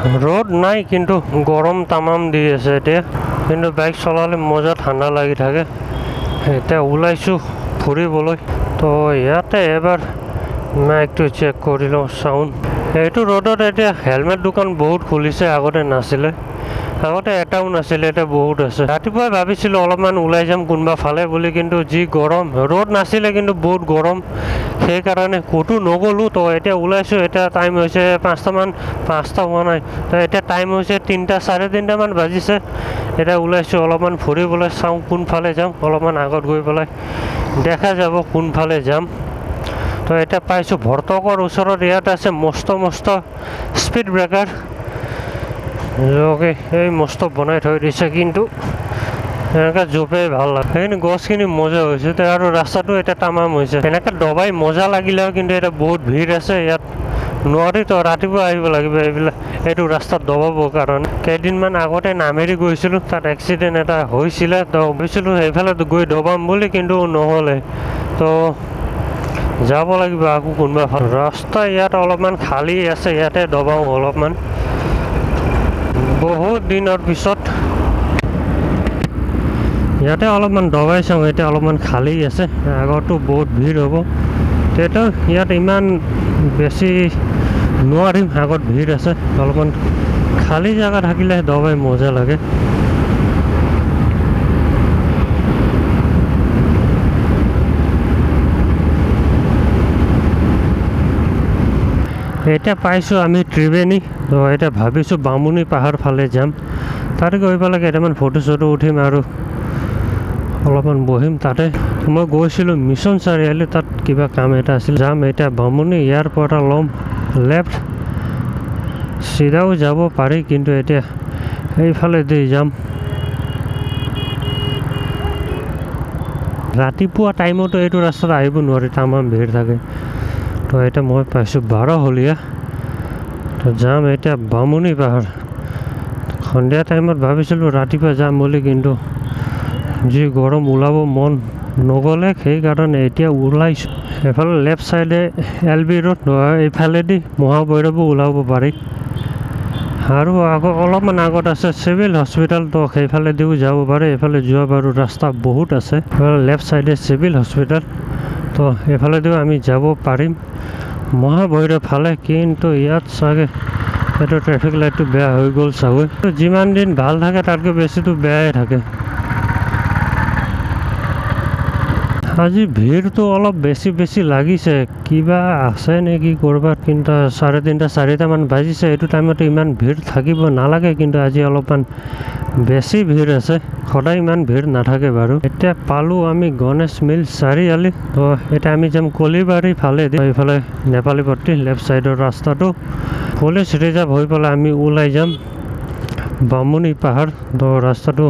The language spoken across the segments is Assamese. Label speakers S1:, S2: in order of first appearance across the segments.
S1: ৰ'দ নাই কিন্তু গৰম তামাম দি আছে এতিয়া, কিন্তু বাইক চলালে মজা ঠাণ্ডা লাগি থাকে। এতিয়া ওলাইছোঁ ফুৰিবলৈ, তো ইয়াতে এবাৰ মাইকটো চেক কৰি লওঁ চাউণ্ড। এইটো ৰ'দত এতিয়া হেলমেট দোকান বহুত খুলিছে, আগতে নাছিলে। আগতে এটাও নাছিলে, এতিয়া বহুত আছে। ৰাতিপুৱাই ভাবিছিলোঁ অলপমান ওলাই যাম কোনোবা ফালে বুলি, কিন্তু যি গৰম, ৰ'দ নাছিলে কিন্তু বহুত গৰম, সেইকাৰণে ক'তো নগ'লোঁ। তো এতিয়া ওলাইছোঁ, এতিয়া টাইম হৈছে 5টা হোৱা নাই, তো এতিয়া টাইম হৈছে 3টা 3:30মান বাজিছে। এতিয়া ওলাইছোঁ অলপমান ফুৰিবলৈ, চাওঁ কোনফালে যাম। অলপমান আগত গৈ পেলাই দেখা যাব কোনফালে যাম। তো এতিয়া পাইছোঁ ভৰ্তকৰ ওচৰত, ইয়াত আছে মস্ত স্পীড ব্ৰেকাৰ, এই মস্ত বনাই থৈ দিছে, কিন্তু এনেকৈ জোপে ভাল লাগে। সেইখিনি গছখিনি মজা হৈছে, আৰু ৰাস্তাটো এতিয়া তামাম হৈছে। এনেকৈ দবাই মজা লাগিলেও কিন্তু এতিয়া বহুত ভিৰ আছে ইয়াত, নোৱাৰি। তো ৰাতিপুৱা আহিব লাগিব এইটো ৰাস্তাত দবাবৰ কাৰণে। কেইদিনমান আগতে নামেৰি গৈছিলোঁ, তাত এক্সিডেণ্ট এটা হৈছিলে। তো ভাবিছিলোঁ সেইফালে গৈ দবাম বুলি, কিন্তু নহ'লে। তো যাব লাগিব আকৌ কোনোবা ভাল ৰাস্তা। ইয়াত অলপমান খালী আছে, ইয়াতে দবাওঁ অলপমান, বহুত দিনৰ পিছত ইয়াতে অলপমান দবাই চাওঁ। এতিয়া অলপমান খালী আছে, আগতো বহুত ভিৰ হ'ব। তেতিয়া ইয়াত ইমান বেছি নোৱাৰিম, আগত ভিৰ আছে। অলপমান খালী জেগা থাকিলে দবাই মজা লাগে। এতিয়া পাইছোঁ আমি ত্ৰিবেণী। তো এতিয়া ভাবিছোঁ বামুণী পাহাৰ ফালে যাম, তাতে গৈ পেলাই কেইটামান ফটো উঠিম আৰু অলপমান বহিম তাতে। মই গৈছিলোঁ মিছন চাৰিআলি, তাত কিবা কাম এটা আছিল। যাম এতিয়া বামুণী, ইয়াৰ পৰা ল'ম লেফ্ট, চিধাও যাব পাৰি, কিন্তু এতিয়া এইফালে দি যাম। ৰাতিপুৱা টাইমতো এইটো ৰাস্তাত আহিব নোৱাৰি, তামাম ভিৰ থাকে। তো এতিয়া মই পাইছোঁ 12 তো যাম এতিয়া বামুণী পাহাৰ। সন্ধিয়া টাইমত ভাবিছিলোঁ ৰাতিপুৱা যাম বুলি, কিন্তু যি গৰম ওলাব মন নগ'লে, সেইকাৰণে এতিয়া ওলাইছোঁ। এফালে লেফ্ট চাইডে LB ৰোড, এইফালেদি মহাভৈৰৱো ওলাব পাৰি। আৰু আকৌ অলপমান আগত আছে চিভিল হস্পিটেল, তো সেইফালেদিও যাব পাৰে। এইফালে যোৱা বাৰু ৰাস্তা বহুত আছে। লেফ্ট চাইডে চিভিল হস্পিটেল, তো এইফালেদিও আমি যাব পাৰিম মহাভৈৰৱ ফালে। কিন্তু ইয়াত চাগে এইটো ট্ৰেফিক লাইটটো বেয়া হৈ গ'ল চাগৈ। যিমান দিন ভাল থাকে তাতকৈ বেছিটো বেয়াই থাকে। আজি ভিৰটো অলপ বেছি লাগিছে, কিবা আছে নেকি ক'ৰবাত। কিন্তু 3:30 4টামান বাজিছে, এইটো টাইমতো ইমান ভিৰ থাকিব নালাগে, কিন্তু আজি অলপমান বেছি ভিৰ আছে। সদায় ইমান ভিৰ নাথাকে বাৰু। এতিয়া পালোঁ আমি গণেশ মিল চাৰিআলি। তো এতিয়া আমি যাম কলিবাৰী ফালে দি, এইফালে নেপালী পট্টি লেফ্ট চাইডৰ ৰাস্তাটো। পুলিচ ৰিজাৰ্ভ হৈ পেলাই আমি ওলাই যাম বামুণী পাহাৰ। তো ৰাস্তাটো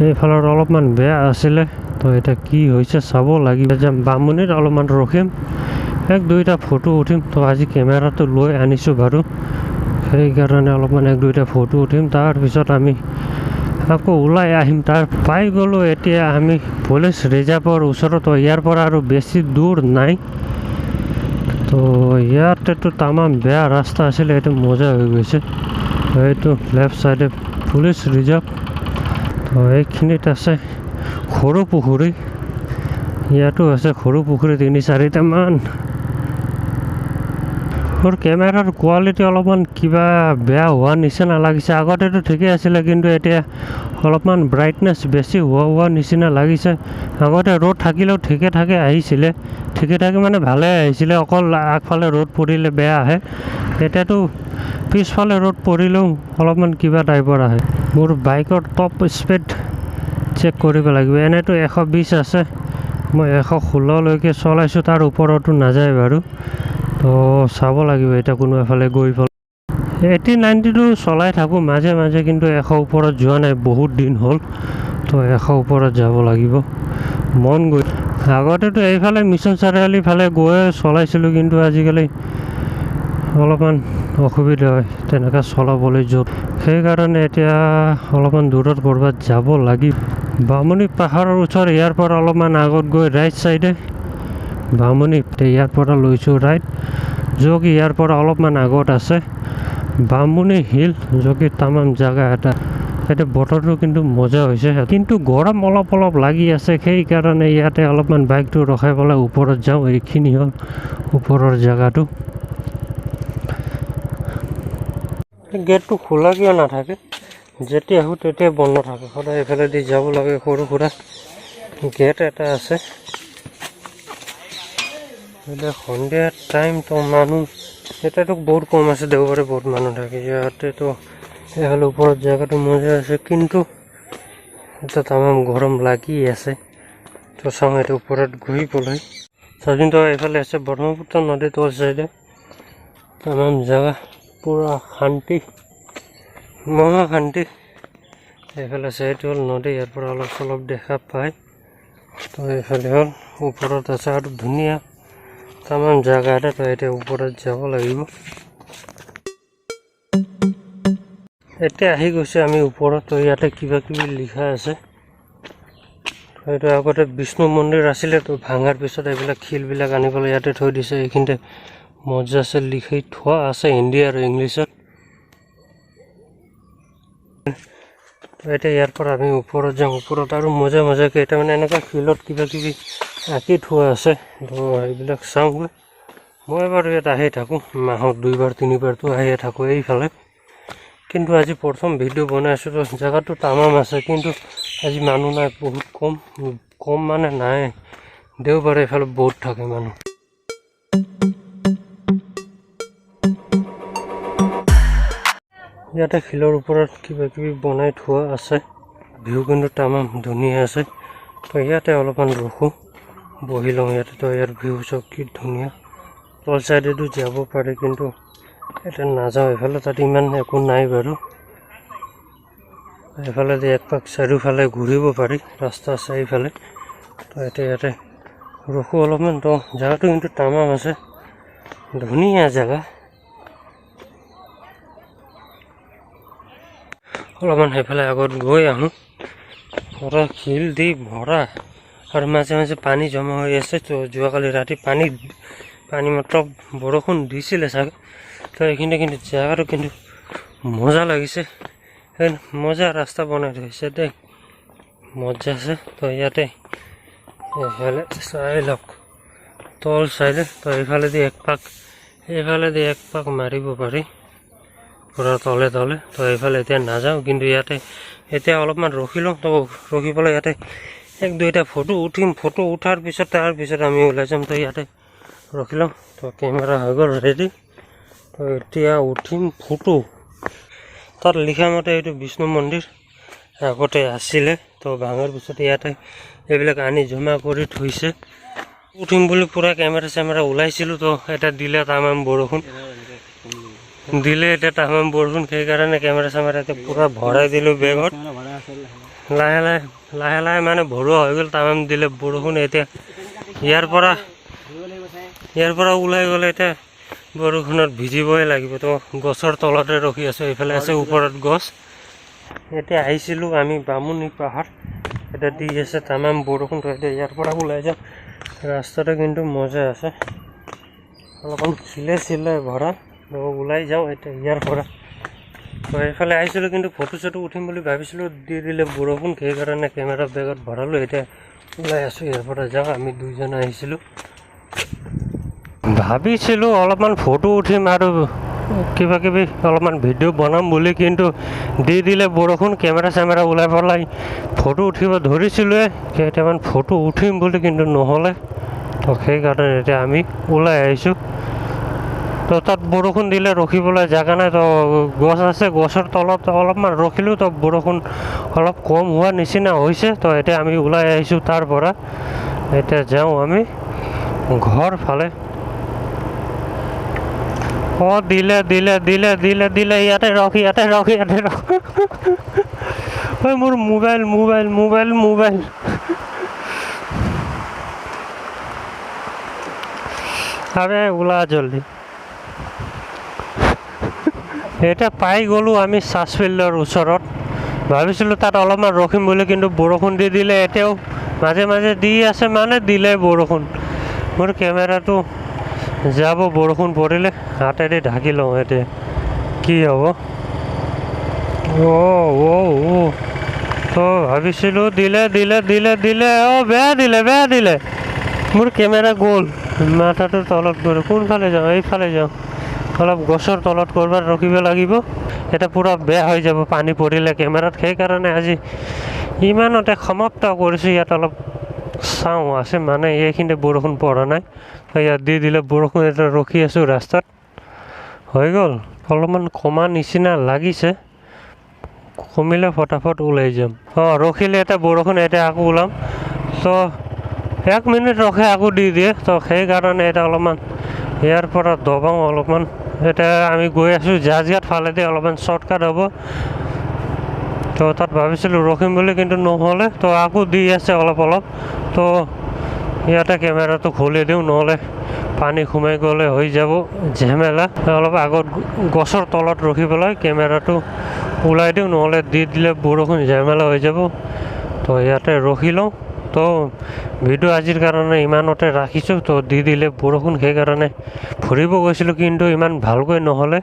S1: এইফালৰ অলপমান বেয়া আছিলে, তো এতিয়া কি হৈছে চাব লাগিব। যাম বামুণীত, অলপমান ৰখিম, 1-2টা ফটো উঠিম। তো আজি কেমেৰাটো লৈ আনিছোঁ বাৰু, সেইকাৰণে অলপমান 1-2টা ফটো উঠিম। তাৰপিছত আমি আকৌ ওলাই আহিম। তাৰ পাই গ'লোঁ এতিয়া আমি পুলিচ ৰিজাৰ্ভৰ ওচৰত। ইয়াৰ পৰা আৰু বেছি দূৰ নাই। তো ইয়াতেতো তামাম বেয়া ৰাস্তা আছিলে, এইটো মজা হৈ গৈছে। এইটো লেফ্ট চাইডে পুলিচ ৰিজাৰ্ভ। তো এইখিনিত আছে সৰু পুখুৰী, ইয়াতো আছে সৰু পুখুৰী 3-4টামান। মোৰ কেমেৰাৰ কোৱালিটি অলপমান কিবা বেয়া হোৱা নিচিনা লাগিছে। আগতেতো ঠিকেই আছিলে, কিন্তু এতিয়া অলপমান ব্ৰাইটনেছ বেছি হোৱা নিচিনা লাগিছে। আগতে ৰ'দ থাকিলেও ঠিকে ঠাকে আহিছিলে, ঠিকে ঠাকে মানে ভালে আহিছিলে, অকল আগফালে ৰ'দ পৰিলে বেয়া আহে। এতিয়াতো পিছফালে ৰ'দ পৰিলেও অলপমান কিবা টাইপৰ আহে। মোৰ বাইকৰ টপ স্পীড চেক কৰিব লাগিব। এনেতো 120 আছে, মই 116লৈকে চলাইছোঁ, তাৰ ওপৰতো নাযায় বাৰু। তো চাব লাগিব এতিয়া কোনো এফালে গৈ পেলাই। 80-90টো চলাই থাকোঁ মাজে মাজে, কিন্তু 100 ওপৰত যোৱা নাই, বহুত দিন হ'ল। তো 100 ওপৰত যাব লাগিব মন গৈ। আগতেতো এইফালে মিছন চাৰিআলি ফালে গৈ চলাইছিলোঁ, কিন্তু আজিকালি অলপমান অসুবিধা হয় তেনেকৈ চলাবলৈ য'ত, সেইকাৰণে এতিয়া অলপমান দূৰত ক'ৰবাত যাব লাগিব। বামুণী পাহাৰৰ ওচৰত, ইয়াৰ পৰা অলপমান আগত গৈ ৰাইট চাইডে বামুণী, ইয়াৰ পৰা লৈছোঁ ৰাইট, য'ক ইয়াৰ পৰা অলপমান আগত আছে। বামুণী হিল যোগী তামাম জাগা এটা ইয়াতে বতৰটো কিন্তু মজা হৈছে কিন্তু গৰম অলপ অলপ লাগি আছে সেইকাৰণে ইয়াতে অলপমান বাইকটো ৰখাই পেলাই ওপৰত যাওঁ এইখিনি হ'ল ওপৰৰ জেগাটো গেটটো খোলা কিয় নাথাকে যেতিয়া আহোঁ তেতিয়া বন্ধ থাকে সদায় এইফালেদি যাব লাগে সৰু সুৰা গেট এটা আছে এতিয়া সন্ধিয়া টাইম তো মানুহ এতিয়াতো বহুত কম আছে দেওবাৰে বহুত মানুহ থাকে ইয়াতেতো এইফালে ওপৰত জেগাটো মজা আছে কিন্তু এটা তামাম গৰম লাগি আছে তো চাওঁ এইটো ওপৰত ঘূৰি পেলাই চাওঁতো এইফালে আছে ব্ৰহ্মপুত্ৰ নদী তোৰ চাইডে তামাম জেগা পুৰা শান্তি মহা শান্তি এইফালে আছে এইটো হ'ল নদী ইয়াৰ পৰা অলপ চলপ দেখা পায় তো এইফালে হ'ল ওপৰত আছে আৰু ধুনীয়া তামাম জাগা এটা তো এতিয়া ওপৰত যাব লাগিব এতিয়া আহি গৈছে আমি ওপৰত তো ইয়াতে কিবা কিবি লিখা আছে এইটো আগতে বিষ্ণু মন্দিৰ আছিলে তো ভাঙাৰ পিছত এইবিলাক শিলবিলাক আনি পেলাই ইয়াতে থৈ দিছে এইখিনিতে মজা আছে লিখি থোৱা আছে হিন্দী আৰু ইংলিছত এতিয়া ইয়াৰ পৰা আমি ওপৰত যাওঁ ওপৰত আৰু মজা মজাকৈ এটা মানে এনেকুৱা শিলত কিবা কিবি আঁকি থোৱা আছে তো এইবিলাক চাওঁগৈ মই বাৰু ইয়াত আহি থাকোঁ মাহত 2 বাৰ 3 বাৰতো আহিয়ে থাকোঁ এইফালে কিন্তু আজি প্ৰথম ভিডিঅ' বনাই আছোঁ তো জেগাটো তামাম আছে কিন্তু আজি মানুহ নাই বহুত কম মানে নাই দেওবাৰে এইফালে বহুত থাকে মানুহ ইয়াতে শিলৰ ওপৰত কিবা কিবি বনাই থোৱা আছে ভিউ কিন্তু তামাম ধুনীয়া আছে তো ইয়াতে অলপমান ৰখোঁ বহি লওঁ ইয়াতে তো ইয়াৰ ভিউ চব কি ধুনীয়া তল চাইডেতো যাব পাৰে কিন্তু এটা নাযাওঁ এইফালে তাত ইমান একো নাই বাৰু এইফালেদি এক পাক চাৰিওফালে ঘূৰিব পাৰি ৰাস্তা আছে এইফালে তো এতিয়া ইয়াতে ৰখোঁ অলপমান তো জেগাটো কিন্তু তামাম আছে ধুনীয়া জেগা অলপমান সেইফালে আগত গৈ আহোঁ পুৰা শিল দি ভৰা আৰু মাজে মাজে পানী জমা হৈ আছে তো যোৱাকালি ৰাতি পানী মাত্ৰ বৰষুণ দিছিলে চাগে তো এইখিনিতে কিন্তু জেগাটো কিন্তু মজা লাগিছে মজা ৰাস্তা বনাই থৈছে দেই মজা আছে তো ইয়াতে এইফালে চাই লওক তল চাইডে তো এইফালেদি এক পাক মাৰিব পাৰি পুৰা তলে তলে তো এইফালে এতিয়া নাযাওঁ কিন্তু ইয়াতে এতিয়া অলপমান ৰখি লওঁ তো ৰখি পেলাই ইয়াতে 1-2টা ফটো উঠিম ফটো উঠাৰ পিছত তাৰপিছত আমি ওলাই যাম তো ইয়াতে ৰখি লওঁ তো কেমেৰা হৈ গ'ল ৰেডি তো এতিয়া উঠিম ফটো তাত লিখা মতে এইটো বিষ্ণু মন্দিৰ আগতে আছিলে তো ভাঙাৰ পিছত ইয়াতে এইবিলাক আনি জমা কৰি থৈছে উঠিম বুলি পুৰা কেমেৰা ওলাইছিলোঁ তো এটা দিলে তামাম বৰষুণ এতিয়া তামাম বৰষুণ সেইকাৰণে কেমেৰা এতিয়া পুৰা ভৰাই দিলোঁ বেগত লাহে লাহে মানে ভৰোৱা হৈ গ'ল তামাম দিলে বৰষুণ এতিয়া ইয়াৰ পৰা ওলাই গ'লে এতিয়া বৰষুণত ভিজিবই লাগিব তো গছৰ তলতে ৰখি আছোঁ এইফালে আছে ওপৰত গছ এতিয়া আহিছিলোঁ আমি বামুণী পাহাৰ এটা দি আছে তামাম বৰষুণ তো এতিয়া ইয়াৰ পৰা ওলাই যাওঁ ৰাস্তাটো কিন্তু মজা আছে অলপমান চিলে ভৰা তো ওলাই যাওঁ এতিয়া ইয়াৰ পৰা তো এইফালে আহিছিলোঁ কিন্তু ফটো চটো উঠিম বুলি ভাবিছিলোঁ দি দিলে বৰষুণ সেইকাৰণে কেমেৰা বেগত ভৰালোঁ এতিয়া ওলাই আছোঁ ইয়াৰ পৰা যাওঁ আমি 2জন আহিছিলোঁ ভাবিছিলোঁ অলপমান ফটো উঠিম আৰু কিবা কিবি অলপমান ভিডিঅ' বনাম বুলি কিন্তু দি দিলে বৰষুণ কেমেৰা ওলাই পেলাই ফটো উঠিব ধৰিছিলোঁৱে কেইটামান ফটো উঠিম বুলি কিন্তু নহ'লে তো সেইকাৰণে এতিয়া আমি ওলাই আহিছোঁ তো তাত বৰষুণ দিলে ৰখিবলৈ জেগা নাই তো গছ আছে গছৰ তলত অলপমান ৰখিলোঁ তো বৰষুণ অলপ কম হোৱা নিচিনা হৈছে তো এতিয়া আমি ওলাই আহিছোঁ তাৰ পৰা এতিয়া যাওঁ আমি ঘৰ ফালে দিলে ইয়াতে ৰখ ঐ মোৰ মোবাইল আৰে ওলা জলদি এতিয়া পাই গ'লোঁ আমি চাৰ্চফিল্ডৰ ওচৰত ভাবিছিলোঁ তাত অলপমান ৰখিম বুলি কিন্তু বৰষুণ দি দিলে এতিয়াও মাজে দি আছে মানে দিলে বৰষুণ মোৰ কেমেৰাটো যাব বৰষুণ পৰিলে হাতেদি ঢাকি লওঁ এতিয়া কি হ'ব তো ভাবিছিলোঁ দিলে বেয়া দিলে মোৰ কেমেৰা গ'ল মাথাটোৰ তলত গ'ল কোনফালে যাওঁ এইফালে যাওঁ অলপ গছৰ তলত ক'ৰবাত ৰখিব লাগিব এটা পূৰা বেয়া হৈ যাব পানী পৰিলে কেমেৰাত সেইকাৰণে আজি ইমানতে সমাপ্ত কৰিছোঁ ইয়াত অলপ চাওঁ আছে মানে এইখিনিতে বৰষুণ পৰা নাই ইয়াত দি দিলে বৰষুণ এটা ৰখি আছোঁ ৰাস্তাত হৈ গ'ল অলপমান কমা নিচিনা লাগিছে কমিলে ফটাফট ওলাই যাম ৰখিলে এটা বৰষুণ এতিয়া আকৌ ওলাম তো 1 মিনিট ৰখে আকৌ দি দিয়ে তো সেইকাৰণে এটা অলপমান ইয়াৰ পৰা দবাওঁ অলপমান এতিয়া আমি গৈ আছোঁ জাহাজঘাট ফালেদি অলপমান শ্বৰ্টকাট হ'ব তো তাত ভাবিছিলোঁ ৰখিম বুলি কিন্তু নহ'লে তো আকৌ দি আছে অলপ তো ইয়াতে কেমেৰাটো খুলি দিওঁ নহ'লে পানী সোমাই গ'লে হৈ যাব ঝেমেলা অলপ আগত গছৰ তলত ৰখি পেলাই কেমেৰাটো ওলাই দিওঁ নহ'লে দি দিলে বৰষুণ ঝেমেলা হৈ যাব তো ইয়াতে ৰখি লওঁ তো ভিডিঅ' আজিৰ কাৰণে ইমানতে ৰাখিছোঁ তো দি দিলে বৰষুণ সেইকাৰণে ফুৰিব গৈছিলোঁ কিন্তু ইমান ভালকৈ নহ'লে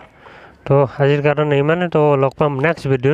S1: তো আজিৰ কাৰণে ইমানে তো লগ পাম নেক্সট ভিডিঅ'ত